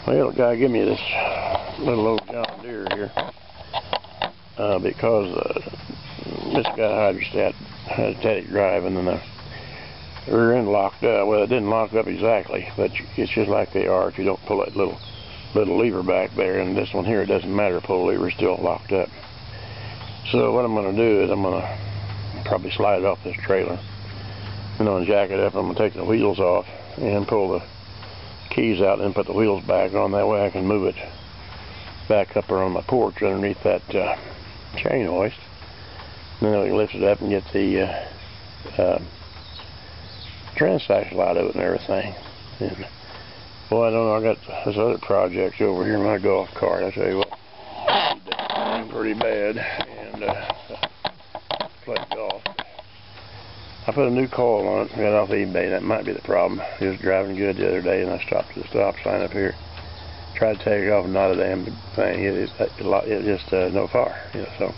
Well, the guy gave me this little old John Deere here because this got hydrostatic drive, and then the rear end locked up. Well, it didn't lock up exactly, but it's just like they are if you don't pull that little lever back there. And this one here, it doesn't matter, pull the lever, it's still locked up. So what I'm going to do is I'm going to probably slide it off this trailer and unjack it up. I'm going to take the wheels off and pull the keys out and put the wheels back on. That way I can move it back up around my porch underneath that chain hoist. And then I can lift it up and get the Transaxle out of it and everything. And boy, I don't know, I got this other project over here in my golf cart. I tell you what, it's pretty bad, and play golf. I put a new coil on it, got it off eBay. That might be the problem. It was driving good the other day, and I stopped at the stop sign up here. Tried to take it off, and not a damn thing. It just no fire, you know. So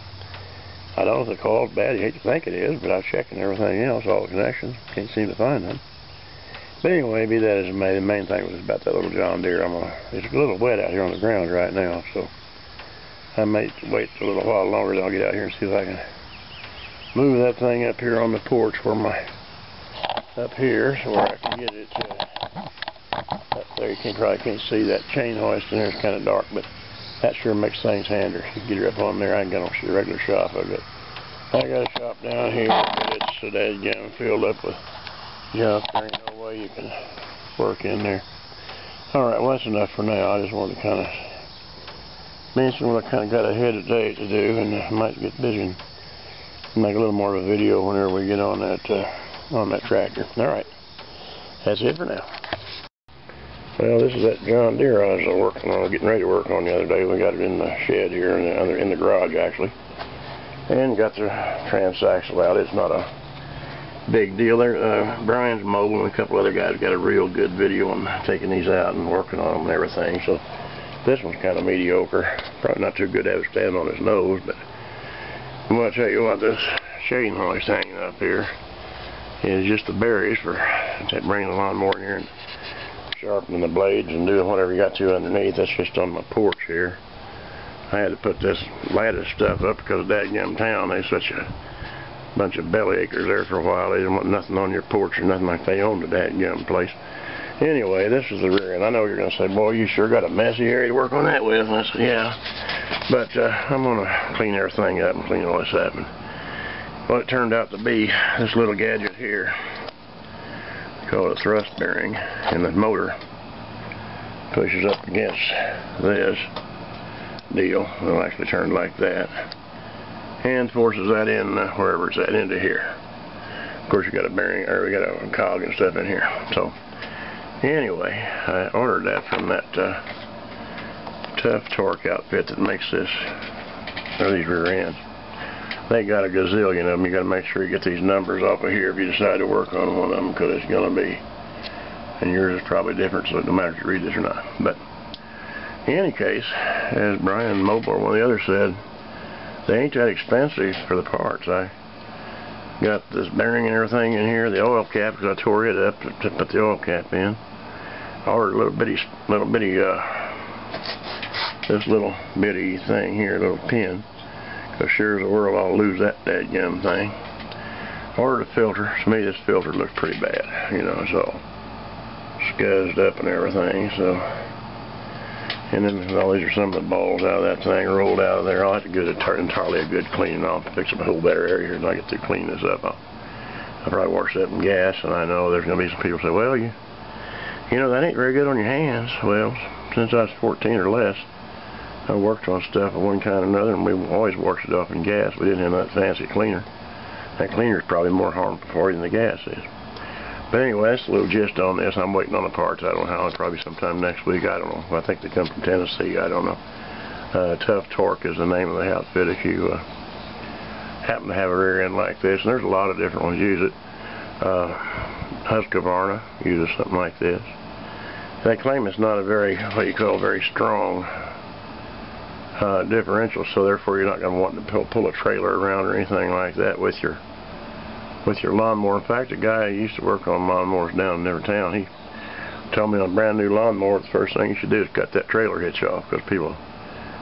I don't know if the coil's bad. You hate to think it is, but I was checking everything else, all the connections. Can't seem to find them. But anyway, be that as it may, the main thing was about that little John Deere. It's a little wet out here on the ground right now, so I may wait a little while longer. Then I'll get out here and see if I can move that thing up here on the porch up here, so where I can get it up there. You probably can't see that chain hoist in there. It's kind of dark, but that sure makes things handier. You get her up on there. I can get on the regular shop. I got a shop down here, but it's so dadgum filled up with junk. There ain't no way you can work in there. Alright, well, that's enough for now. I just wanted to kind of mention what I kind of got ahead today to do, and I might get busy and make a little more of a video whenever we get on that tractor. Alright, that's it for now. Well, this is that John Deere I was getting ready to work on the other day. We got it in the shed here, in the garage actually, and got the Transaxle out. It's not a big deal. There, Brian's mobile and a couple other guys got a real good video on taking these out and working on them and everything. So this one's kind of mediocre. Probably not too good to have it stand on his nose, but I'm going to tell you what, this chain hoist hanging up here is just the berries for bringing the lawnmower in here and sharpening the blades and doing whatever you got to underneath. That's just on my porch here. I had to put this lattice stuff up because of dadgum town. There's such a bunch of belly acres there for a while. They didn't want nothing on your porch or nothing like they owned the dadgum place. Anyway, this is the rear end. I know you're going to say, boy, you sure got a messy area to work on that with. And I said, yeah. But I'm going to clean everything up and clean all this up. And what it turned out to be, this little gadget here, called a thrust bearing, and the motor pushes up against this deal. It'll actually turn like that and forces that in wherever it's at, into here. Of course, you got a bearing, or we got a cog and stuff in here. So anyway, I ordered that from that Tough Torque outfit that makes this, or these rear ends. They got a gazillion of them. You got to make sure you get these numbers off of here if you decide to work on one of them, because it's going to be, and yours is probably different, so it don't matter if you read this or not. But in any case, as Brian Mobile, one of the others, said, they ain't that expensive for the parts. I got this bearing and everything in here, the oil cap, because I tore it up to put the oil cap in. I ordered a little bitty this little bitty thing here, a little pin. Because sure as the world I'll lose that dadgum thing. Ordered a filter. To me this filter looks pretty bad. You know, it's all scuzzed up and everything. So, and then all these are some of the balls out of that thing rolled out of there. I'll have to give it entirely a good cleaning off to fix up a whole better area here. And I get to clean this up. I'll probably wash that in gas. And I know there's going to be some people say, well, you know, that ain't very good on your hands. Well, since I was 14 or less, I worked on stuff of one kind or another, and we always washed it off in gas. We didn't have that fancy cleaner. That cleaner is probably more harmful for you than the gas is. But anyway, that's a little gist on this. I'm waiting on the parts. I don't know how. Probably sometime next week. I don't know. I think they come from Tennessee. I don't know. Tough Torque is the name of the outfit if you happen to have a rear end like this. And there's a lot of different ones use it. Husqvarna uses something like this. They claim it's not a very, what you call, very strong differential, so therefore you're not going to want to pull a trailer around or anything like that with your lawnmower. In fact, a guy who used to work on lawnmowers down in Town, he told me on a brand new lawnmower, the first thing you should do is cut that trailer hitch off, because people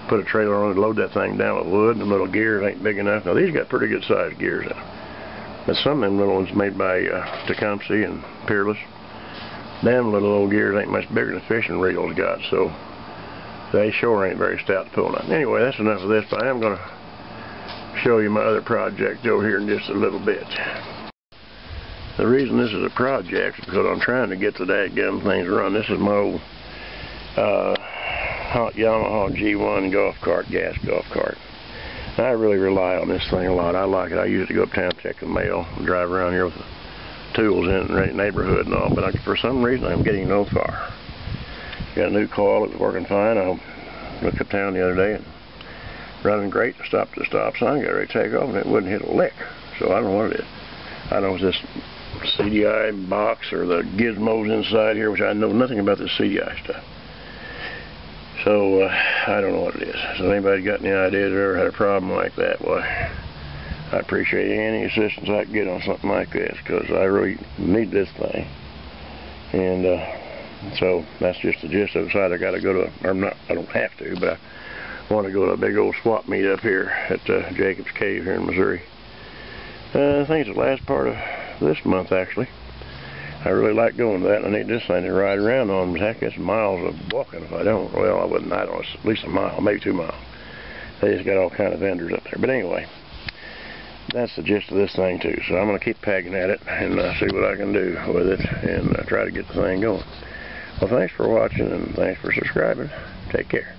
put a trailer on and load that thing down with wood, and the little gears ain't big enough. Now these got pretty good sized gears in them, but some of them little ones made by Tecumseh and Peerless, them little old gears ain't much bigger than fishing reels got, so they sure ain't very stout to pull on. Anyway, that's enough of this, but I am going to show you my other project over here in just a little bit. The reason this is a project is because I'm trying to get the dadgum things run. This is my old Yamaha G1 golf cart, gas golf cart. I really rely on this thing a lot. I like it. I use it to go uptown, check the mail, and drive around here with the tools in the neighborhood and all, but for some reason I'm getting no far. Got a new coil that's working fine. I looked uptown the other day and running great. Stopped at the stop sign, got ready to take off, and it wouldn't hit a lick. So I don't know what it is. I don't know if it's this CDI box or the gizmos inside here, which I know nothing about this CDI stuff. So I don't know what it is. So anybody got any ideas or ever had a problem like that, well, I appreciate any assistance I can get on something like this, because I really need this thing. And so that's just the gist of it. I got to go to, or not, I don't have to, but I want to go to a big old swap meet up here at Jacob's Cave here in Missouri. I think it's the last part of this month, actually. I really like going to that, and I need this thing to ride around on. Heck, it's miles of walking if I don't. Well, I don't know, it's at least a mile, maybe 2 miles. They just got all kind of vendors up there. But anyway, that's the gist of this thing too. So I'm going to keep pegging at it and see what I can do with it, and try to get the thing going. Well, thanks for watching, and thanks for subscribing. Take care.